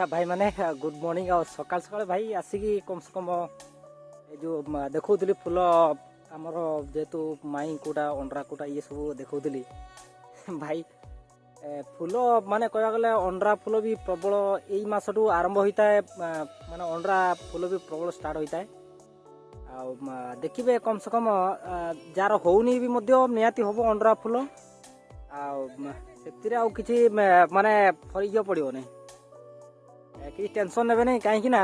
भाई माने good morning आ सकाल सकाल भाई आसिकी कम से कम ए जो देखौली फुल आमर जेहेतु माई कोटा अंडरा कोटा ये सब देखौली भाई फुल माने कह गले अंडरा फुल भी प्रबल यही मसठू आरंभ होता है माने अंडरा फुल भी प्रबल स्टार्ट होता है देखिए कम से कम जार होनी भी निहाती हम अंडरा फुल आछि माने फरक पड़ो नहीं कि टेंशन नेबे नहीं कहीं ना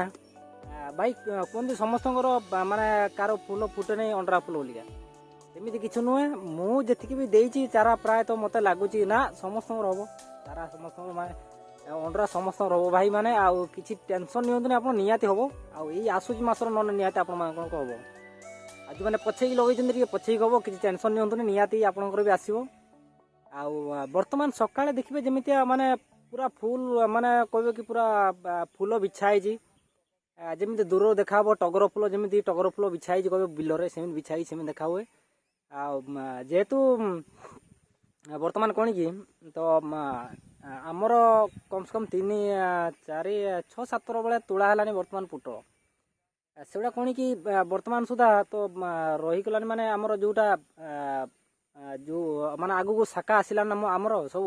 भाई कहते समस्त माने कार फुल फुटे नहीं अंडरा फुल बोलिका सेमती किसी नुहे मुझे भी देती चारा प्राय तो मत लगुच ना समस्त हम चारा समस्त माने अंडरा समस्त हम भाई माने किसी टेंशन नियंतु आप निहाती हम आई आसूच मसर न निहाती आप हम आज मैंने पछे लगे पछे हम किसी टेंशन नियंतु निहाती आपंकर भी आसो बर्तमान सकाଳେ देखिए जमी माने पूरा फुल माने कह कि पूरा फुल बिछाई जमी दूर देखा टगर फुल जमी टगर फुल बिछाई कह बिलरे सेम बिछाई सेम देखा हुए जेहेतु बर्तमान कौन कि तो आमर कम से कम 3-4-6-7 बेले तोड़ा है बर्तमान पुटल सेगुड़ा कौन कि बर्तमान सुधा तो रहीगलानी माने आमर जोटा जो माने आगू शाखा आसला आमर सब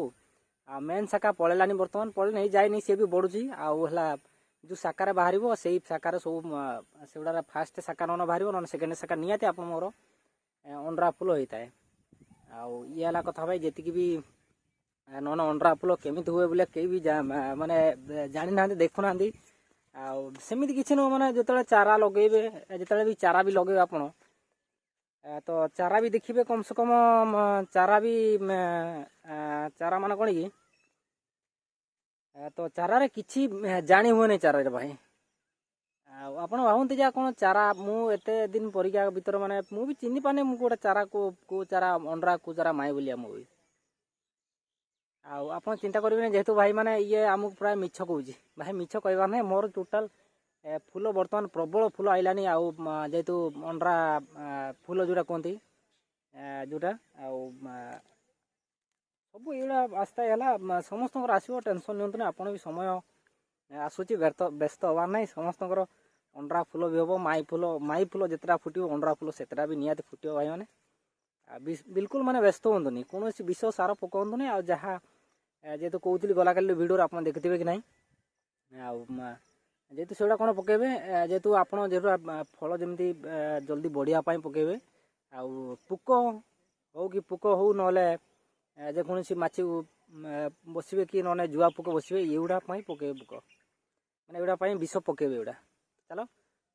मेन शाखा पलैलानी बर्तमान पड़े नहीं जाए सी भी बढ़ुची आला जो शाखार बाहर से शाखार सब से फास्ट शाखा न बाहर ना सेकेंड शाखा निहाती आप मोर अंडरा फुल होता है आला कथा भाई जी भी न अंडरा फुल केमी हुए बोले कई भी माने जानी ना देखुना सेमती किसी नुह माने जो चारा लगे जो भी चारा भी लगे आप तो चारा भी देखिए कम से कम चारा भी चारा मान कौन कि तो चारा किसी जानी हुए नहीं चारा भाई आप भावती जा कौन चारा मुझे दिन परीक्षा भर माने मुझे चिन्ह पाने गोटे चारा को चारा अंडरा को चारा माए बोलिया मुझे आप चिंता करेंगे जेहेतु भाई माने ये आमको प्राय मिछ कौच भाई मिछ कहवा ना मोर टोटाल फुल बर्तमान प्रबल फुल आइलानी जेहेतु अंडरा फुल जोटा कहती जोटा सब ये आस्ता है समस्त आसो टेंशन नियंतु आप भी समय आसूची व्यस्त हबार ना समस्त अंडरा फुल भी हम माई फुल जितना फुटो अंडरा फुल से भी निहाती फुटो भाई मैंने बिल्कुल माने व्यस्त हूँ कौन विष सार पकातु नहीं जहाँ जेहेतु कहती गला काली भिडियो आप देखिथे कि ना जेहेतु से कौन पकेबे जेहेतु आप फल जमी जल्दी बढ़ियापी पकेबे पुक हो कि पुक हो ना जेकोसी माछी बसवे कि ना जुआ पुक बसवे युड़ा पकेबे पुक मैंने युड़ा विष पकेबे युड़ा चलो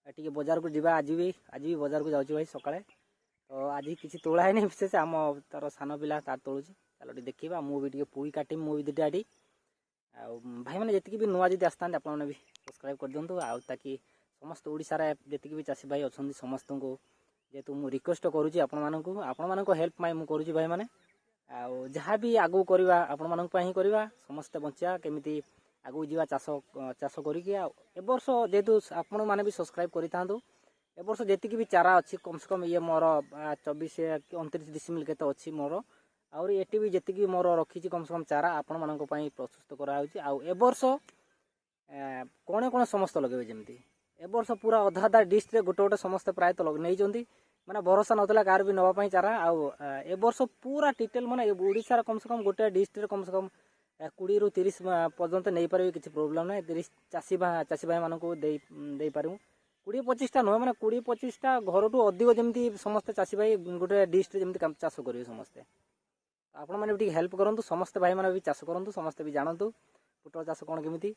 टी बजार को जावा आज भी बजार को जाऊँ भाई सकाଳେ तो आज किसी तोड़ा है नहीं विशेष आम तार सान पिला तार तोलुची चलो देखा मुझे पुई काटी मुझे दुटा आटी भाई मैंने जी भी नुआ जी आसता आप भी सब्सक्राइब कर दिंतु ताकि समस्त ओडिशार जी भी चाषी भाई अच्छा समस्त को जेहेतु मुझे रिक्वेस्ट करुँची आपण हेल्प मुझे करुँची भाई मैंने जहाँ भी आगू करवा आपण ही करवा समस्ते बचा केमी आगू जावा चाष चाष करवर्ष जेहेतु आपण मैंने भी सब्सक्राइब करि थांतु ए वर्ष जी भी चारा अच्छी कम से कम ये मोर 24-29 डिसिमिल के अच्छी मोर आउर एटी भी जी मोर रखी कम से कम चारा आपण मान प्रस्तुत कराऊँच वर्ष कौन कौन समस्त लगे जमी ए वर्ष पूरा अधा अधा डिस्ट्रे गोटे गोटे समस्त प्रायत नहीं माने भरोसा नाला कार भी नापी चारा ए वर्ष पूरा डिटेल माने ओडिशार कम से कम गोटे डिस्ट्रे कम से कम 20-30 पर्यंत नहीं पारे किसी प्रोब्लेम ना 30 चाषी भाई मानक दे पारू 20-25टा नुहे मैंने 20-25टा घर टू अधिक जमी समस्त चाषी भाई गोटे डिस्ट्रे जमी चाष करेंगे समस्ते आपण मैंने भी हेल्प करूँ समस्त भाई मैंने भी चाष करूँ समस्ते भी जानतु पुटल चाष कौन केमी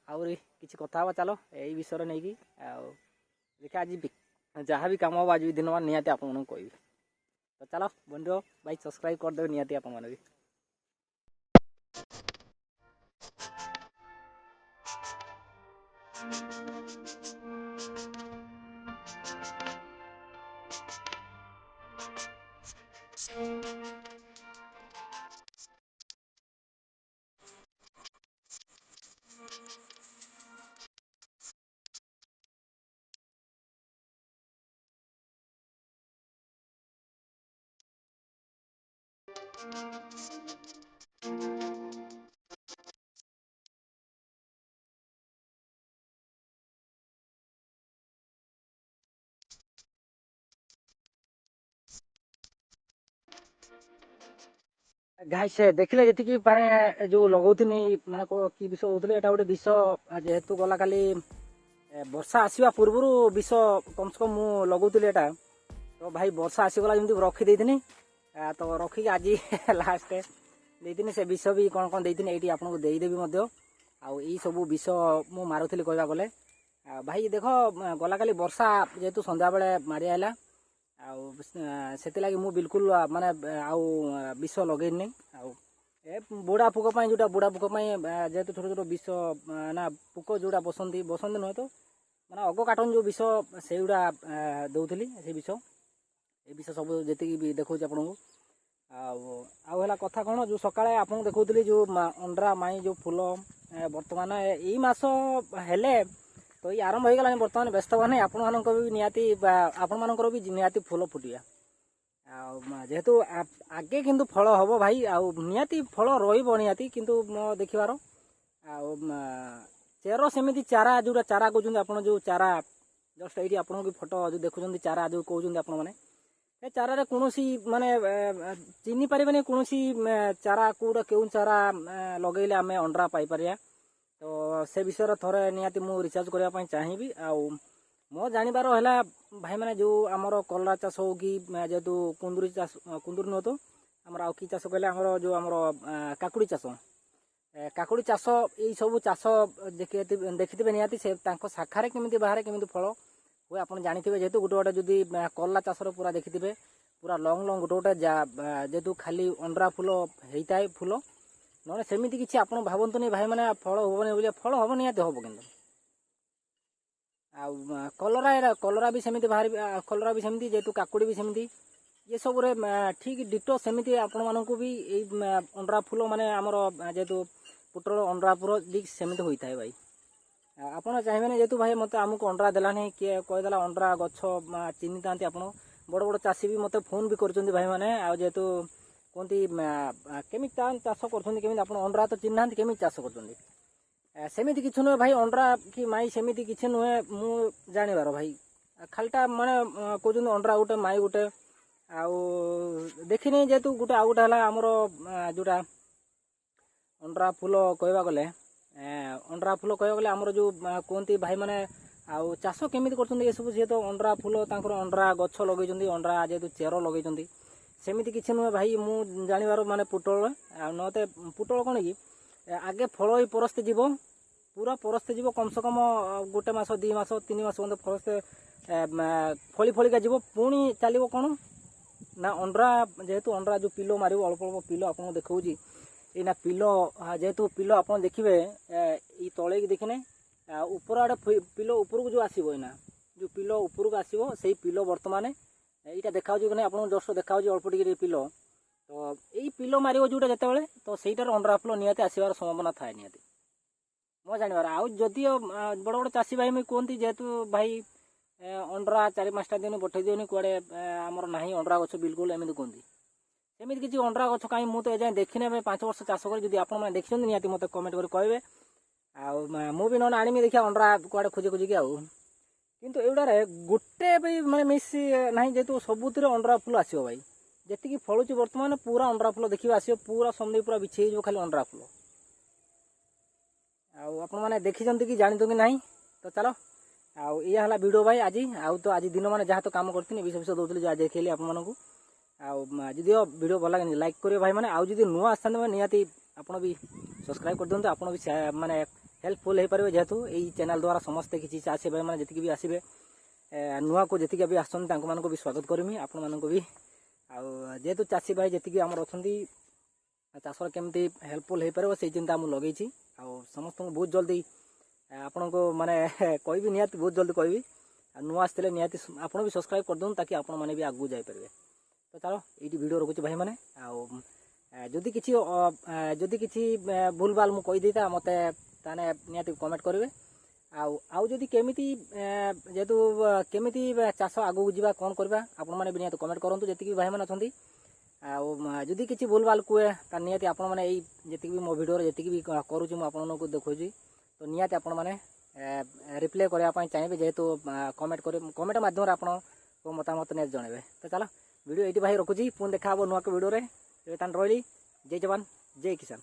आउरी किसी कथा चलो यही विषय नहीं कि देखा आज जहाँ भी कम हम आज भी दिन मान निहाती आप कह तो चलो बंधु भाई सब्सक्राइब करदे निहाती आप भी ଗାଈ ସେ ଦେଖିଲେ ଯେତିକି ମାନେ ଯୋଉ ଲଗଉଥିଲି ମାନେ କି ବିଷ ହଉଥିଲେ ଏଇଟା ଗୋଟେ ବିଷ ଯେହେତୁ ଗଲା କାଲି ବର୍ଷା ଆସିବା ପୂର୍ବରୁ ବିଷ କମ୍ ସେ କମ୍ ମୁଁ ଲଗଉଥିଲି ଏଇଟା ତ ଭାଇ ବର୍ଷା ଆସିଗଲା ଯେମିତି ରଖିଦେଇଥିଲି ତ ରଖିକି ଆଜି ଲାଷ୍ଟ ଦେଇଥିଲି ସେ ବିଷ ବି କ'ଣ କ'ଣ ଦେଇଥିଲି ଏଇଠି ଆପଣଙ୍କୁ ଦେଇଦେବି ମଧ୍ୟ ଆଉ ଏଇ ସବୁ ବିଷ ମୁଁ ମାରୁଥିଲି କହିବା ଗଲେ ଭାଇ ଦେଖ ଗଲା କାଲି ବର୍ଷା ଯେହେତୁ ସନ୍ଧ୍ୟାବେଳେ ମାଡ଼ି ଆଇଲା ଆଉ ସେଥିଲାଗି ମୁଁ ବିଲକୁଲ ମାନେ ଆଉ ବିଷ ଲଗେଇନି ଆଉ ଏ ବୁଢ଼ା ପୋକ ପାଇଁ ଯେଉଁଟା ବୁଢ଼ା ପୋକ ପାଇଁ ଯେହେତୁ ଛୋଟ ଛୋଟ ବିଷ ନା ପୋକ ଯେଉଁଟା ବସନ୍ତି ନୁହେଁ ତ ମାନେ ଅଗ କାଟନ୍ ଯେଉଁ ବିଷ ସେଇଗୁଡ଼ା ଦେଉଥିଲି ସେ ବିଷ ଏ ବିଷ ସବୁ ଯେତିକି ବି ଦେଖାଉଛି ଆପଣଙ୍କୁ ଆଉ ହେଲା କଥା କ'ଣ ଯେଉଁ ସକାଳେ ଆପଣଙ୍କୁ ଦେଖାଉଥିଲି ଯେଉଁ ଅଣ୍ଡରା ମାଇଁ ଯେଉଁ ଫୁଲ ବର୍ତ୍ତମାନ ଏଇ ମାସ ହେଲେ ତ ଏଇ ଆରମ୍ଭ ହେଇଗଲାଣି ବର୍ତ୍ତମାନ ବ୍ୟସ୍ତ ହବା ନାହିଁ ଆପଣମାନଙ୍କର ବି ନିହାତି ଆପଣମାନଙ୍କର ବି ନିହାତି ଫୁଲ ଫୁଟିବା ଆଉ ଯେହେତୁ ଆଗେ କିନ୍ତୁ ଫଳ ହେବ ଭାଇ ଆଉ ନିହାତି ଫଳ ରହିବ ନିହାତି କିନ୍ତୁ ମୋ ଦେଖିବାର ଆଉ ଚେର ସେମିତି ଚାରା ଯେଉଁଟା ଚାରା କହୁଛନ୍ତି ଆପଣ ଯେଉଁ ଚାରା ଜଷ୍ଟ ଏଇଠି ଆପଣଙ୍କୁ ଫଟୋ ଯେଉଁ ଦେଖୁଛନ୍ତି ଚାରା ଯେଉଁ କହୁଛନ୍ତି ଆପଣମାନେ ଏ ଚାରାରେ କୌଣସି ମାନେ ଚିହ୍ନି ପାରିବେନି କୌଣସି ଚାରା କେଉଁଟା କେଉଁ ଚାରା ଲଗେଇଲେ ଆମେ ଅଣ୍ଡରା ପାଇପାରିବା ତ ସେ ବିଷୟରେ ଥରେ ନିହାତି ମୁଁ ରିସର୍ଚ୍ଚ କରିବା ପାଇଁ ଚାହିଁବି ଆଉ ମୋ ଜାଣିବାର ହେଲା ଭାଇମାନେ ଯେଉଁ ଆମର କଲରା ଚାଷ ହଉ କି ଯେହେତୁ କୁନ୍ଦୁରି ଚାଷ କୁନ୍ଦୁରି ନୁହଁ ତ ଆମର ଆଉ କି ଚାଷ କହିଲେ ଆମର ଯେଉଁ ଆମର କାକୁଡ଼ି ଚାଷ ଏଇସବୁ ଚାଷ ଦେଖିଥିବେ ନିହାତି ସେ ତାଙ୍କ ଶାଖାରେ କେମିତି ବାହାରେ କେମିତି ଫଳ ହୁଏ ଆପଣ ଜାଣିଥିବେ ଯେହେତୁ ଗୋଟେ ଗୋଟେ ଯଦି କଲରା ଚାଷର ପୁରା ଦେଖିଥିବେ ପୁରା ଲଙ୍ଗ ଗୋଟେ ଗୋଟେ ଯେହେତୁ ଖାଲି ଅଣ୍ଡରା ଫୁଲ ହେଇଥାଏ ଫୁଲ ନହେଲେ ସେମିତି କିଛି ଆପଣ ଭାବନ୍ତୁନି ଭାଇମାନେ ଫଳ ହେବନି ବୋଲି ଫଳ ହେବ ନିହାତି ହେବ କିନ୍ତୁ ଆଉ କଲରା ବି ସେମିତି ବାହାରି କଲରା ବି ସେମିତି ଯେହେତୁ କାକୁଡ଼ି ବି ସେମିତି ଏସବୁରେ ଠିକ୍ ଡିଟୋ ସେମିତି ଆପଣମାନଙ୍କୁ ବି ଏଇ ଅଣ୍ଡରା ଫୁଲ ମାନେ ଆମର ଯେହେତୁ ପୋଟଳ ଅଣ୍ଡରା ଫୁଲ ବି ସେମିତି ହୋଇଥାଏ ଭାଇ ଆପଣ ଚାହିଁବେନି ଯେହେତୁ ଭାଇ ମୋତେ ଆମକୁ ଅଣ୍ଡରା ଦେଲାନି କିଏ କହିଦେଲା ଅଣ୍ଡରା ଗଛ ଚିହ୍ନିଥାନ୍ତି ଆପଣ ବଡ଼ ବଡ଼ ଚାଷୀ ବି ମୋତେ ଫୋନ୍ ବି କରୁଛନ୍ତି ଭାଇମାନେ ଆଉ ଯେହେତୁ କୁହନ୍ତି କେମିତି ଚାଷ କରୁଛନ୍ତି କେମିତି ଆପଣ ଅଣ୍ଡରା ତ ଚିହ୍ନିନାହାନ୍ତି କେମିତି ଚାଷ କରୁଛନ୍ତି ସେମିତି କିଛି ନୁହେଁ ଭାଇ ଅଣ୍ଡରା କି ମାଇ ସେମିତି କିଛି ନୁହେଁ ମୁଁ ଜାଣିବାର ଭାଇ ଖାଲିଟା ମାନେ କହୁଛନ୍ତି ଅଣ୍ଡରା ଗୋଟେ ମାଇ ଗୋଟେ ଆଉ ଦେଖିନି ଯେହେତୁ ଗୋଟେ ଆଉ ଗୋଟେ ହେଲା ଆମର ଯେଉଁଟା ଅଣ୍ଡରା ଫୁଲ କହିବାକୁ ଗଲେ ଆମର ଯେଉଁ କୁହନ୍ତି ଭାଇମାନେ ଆଉ ଚାଷ କେମିତି କରୁଛନ୍ତି ଏସବୁ ଯେହେତୁ ଅଣ୍ଡରା ଫୁଲ ତାଙ୍କର ଅଣ୍ଡରା ଗଛ ଲଗେଇଛନ୍ତି ଅଣ୍ଡରା ଯେହେତୁ ଚେର ଲଗେଇଛନ୍ତି ସେମିତି କିଛି ନୁହେଁ ଭାଇ ମୁଁ ଜାଣିବାର ମାନେ ପୋଟଳ ଆଉ ନହେଲେ ପୋଟଳ କ'ଣ କି ଆଗେ ଫଳ ହିଁ ପରସ୍ତେ ଯିବ ପୁରା ପରସ୍ତେ ଯିବ କମ୍ ସେ କମ୍ ଗୋଟେ ମାସ 2 ମାସ 3 ମାସ ପର୍ଯ୍ୟନ୍ତ ପରସ୍ତେ ଫଳିକା ଯିବ ପୁଣି ଚାଲିବ କ'ଣ ନା ଅଣ୍ଡରା ଯେହେତୁ ଅଣ୍ଡରା ଯେଉଁ ପିଲ ମାରିବ ଅଳ୍ପ ଅଳ୍ପ ପିଲ ଆପଣଙ୍କୁ ଦେଖାଉଛି ଏଇନା ପିଲ ଯେହେତୁ ପିଲ ଆପଣ ଦେଖିବେ ଏଇ ତଳେକି ଦେଖିନେ ଉପର ଆଡ଼େ ପିଲ ଉପରକୁ ଯେଉଁ ଆସିବ ଏଇନା ଯେଉଁ ପିଲ ଉପରକୁ ଆସିବ ସେଇ ପିଲ ବର୍ତ୍ତମାନ ଏଇଟା ଦେଖାଯାଉଛି କି ନାହିଁ ଆପଣଙ୍କୁ ଜଷ୍ଟ ଦେଖାଯାଉଛି ଅଳ୍ପ ଟିକେ ପିଲ ତ ଏଇ ପିଲ ମାରିବ ଯେଉଁଟା ଯେତେବେଳେ ତ ସେଇଟାର ଅଣ୍ଡରା ଫୁଲ ନିହାତି ଆସିବାର ସମ୍ଭାବନା ଥାଏ ନିହାତି ମୁଁ ଜାଣିବାର ଆଉ ଯଦିଓ ବଡ଼ ବଡ଼ ଚାଷୀ ଭାଇ କୁହନ୍ତି ଯେହେତୁ ଭାଇ ଅଣ୍ଡରା 4-5ଟା ଦିନ ପଠେଇ ଦିଅନି କୁଆଡ଼େ ଆମର ନାହିଁ ଅଣ୍ଡରା ଗଛ ବିଲକୁଲ ଏମିତି କୁହନ୍ତି ସେମିତି କିଛି ଅଣ୍ଡରା ଗଛ କାହିଁ ମୁଁ ତ ଏଯାଏଁ ଦେଖିନି ଏବେ 5 ବର୍ଷ ଚାଷ କରି ଯଦି ଆପଣମାନେ ଦେଖିଛନ୍ତି ନିହାତି ମୋତେ କମେଣ୍ଟ କରି କହିବେ ଆଉ ମୁଁ ବି ନହେଲେ ଆଣିବି ଦେଖିବା ଅଣ୍ଡରା କୁଆଡ଼େ ଖୋଜିକି ଆଉ କିନ୍ତୁ ଏଗୁଡ଼ାରେ ଗୋଟେ ବି ମାନେ ମିସ୍ ନାହିଁ ଯେହେତୁ ସବୁଥିରେ ଅଣ୍ଡରା ଫୁଲ ଆସିବ ଭାଇ ଯେତିକି ଫଳୁଛି ବର୍ତ୍ତମାନ ପୁରା ଅଣ୍ଡରା ଫୁଲ ଦେଖିବା ଆସିବ ପୁରା ସନ୍ଦେହ ପୁରା ବିଛେଇ ହେଇଯିବ ଖାଲି ଅଣ୍ଡରା ଫୁଲ ଆଉ ଆପଣମାନେ ଦେଖିଛନ୍ତି କି ଜାଣିଛନ୍ତି ନାହିଁ ତ ଚାଲ ଆଉ ଇଏ ହେଲା ଭିଡ଼ିଓ ଭାଇ ଆଜି ଆଉ ତ ଆଜି ଦିନ ମାନେ ଯାହା ତ କାମ କରିଥିଲି ବିଷ ଦେଉଥିଲି ଯାହା ଦେଖେଇଲି ଆପଣମାନଙ୍କୁ ଆଉ ଯଦିଓ ଭିଡ଼ିଓ ଭଲ ଲାଗେନି ଲାଇକ୍ କରିବେ ଭାଇମାନେ ଆଉ ଯଦି ନୂଆ ଆସିଥାନ୍ତେ ନିହାତି ଆପଣ ବି ସବସ୍କ୍ରାଇବ୍ କରିଦିଅନ୍ତୁ ଆପଣ ବି ମାନେ ହେଲ୍ପଫୁଲ୍ ହେଇପାରିବେ ଯେହେତୁ ଏଇ ଚ୍ୟାନେଲ୍ ଦ୍ୱାରା ସମସ୍ତେ କିଛି ଚାଷୀ ଭାଇମାନେ ଯେତିକି ବି ଆସିବେ ନୂଆକୁ ଯେତିକି ବି ଆସୁଛନ୍ତି ତାଙ୍କମାନଙ୍କୁ ବି ସ୍ୱାଗତ କରିମି ଆପଣମାନଙ୍କୁ ବି ଆଉ ଯେହେତୁ ଚାଷୀ ଭାଇ ଯେତିକି ଆମର ଅଛନ୍ତି ଚାଷରେ କେମିତି ହେଲ୍ପଫୁଲ୍ ହେଇପାରିବ ସେଇ ଚିନ୍ତା ମୁଁ ଲଗେଇଛି ଆଉ ସମସ୍ତଙ୍କୁ ବହୁତ ଜଲ୍ଦି ଆପଣଙ୍କୁ ମାନେ କହିବି ନିହାତି ବହୁତ ଜଲ୍ଦି କହିବି ଆଉ ନୂଆ ଆସିଥିଲେ ନିହାତି ଆପଣ ବି ସବସ୍କ୍ରାଇବ୍ କରିଦିଅନ୍ତୁ ତାକି ଆପଣମାନେ ବି ଆଗକୁ ଯାଇପାରିବେ ତ ଚାଲ ଏଇଠି ଭିଡ଼ିଓ ରଖୁଛି ଭାଇମାନେ ଆଉ ଯଦି କିଛି ଭୁଲ ଭାଲ ମୁଁ କହିଦେଇଥା ମୋତେ ତାହେଲେ ନିହାତି କମେଣ୍ଟ କରିବେ ଆଉ ଯଦି କେମିତି ଯେହେତୁ କେମିତି ଚାଷ ଆଗକୁ ଯିବା କ'ଣ କରିବା ଆପଣମାନେ ବି ନିହାତି କମେଣ୍ଟ କରନ୍ତୁ ଯେତିକି ଭାଇମାନେ ଅଛନ୍ତି ଆଉ ଯଦି କିଛି ଭୁଲ ଭାଲ କୁହେ ତାହେଲେ ନିହାତି ଆପଣମାନେ ଏଇ ଯେତିକି ବି ମୋ ଭିଡ଼ିଓରେ ଯେତିକି ବି କରୁଛି ମୁଁ ଆପଣମାନଙ୍କୁ ଦେଖାଉଛି ତ ନିହାତି ଆପଣମାନେ ରିପ୍ଲାଏ କରିବା ପାଇଁ ଚାହିଁବେ ଯେହେତୁ କମେଣ୍ଟ ମାଧ୍ୟମରେ ଆପଣଙ୍କ ମତାମତ ନିହାତି ଜଣାଇବେ ତ ଚାଲ ଭିଡ଼ିଓ ଏଇଠି ଭାଇ ରଖୁଛି ପୁଣି ଦେଖା ହେବ ନୂଆ ଭିଡ଼ିଓରେ ଏବେ ତାହେଲେ ରହିଲି जय जवान जय किसान।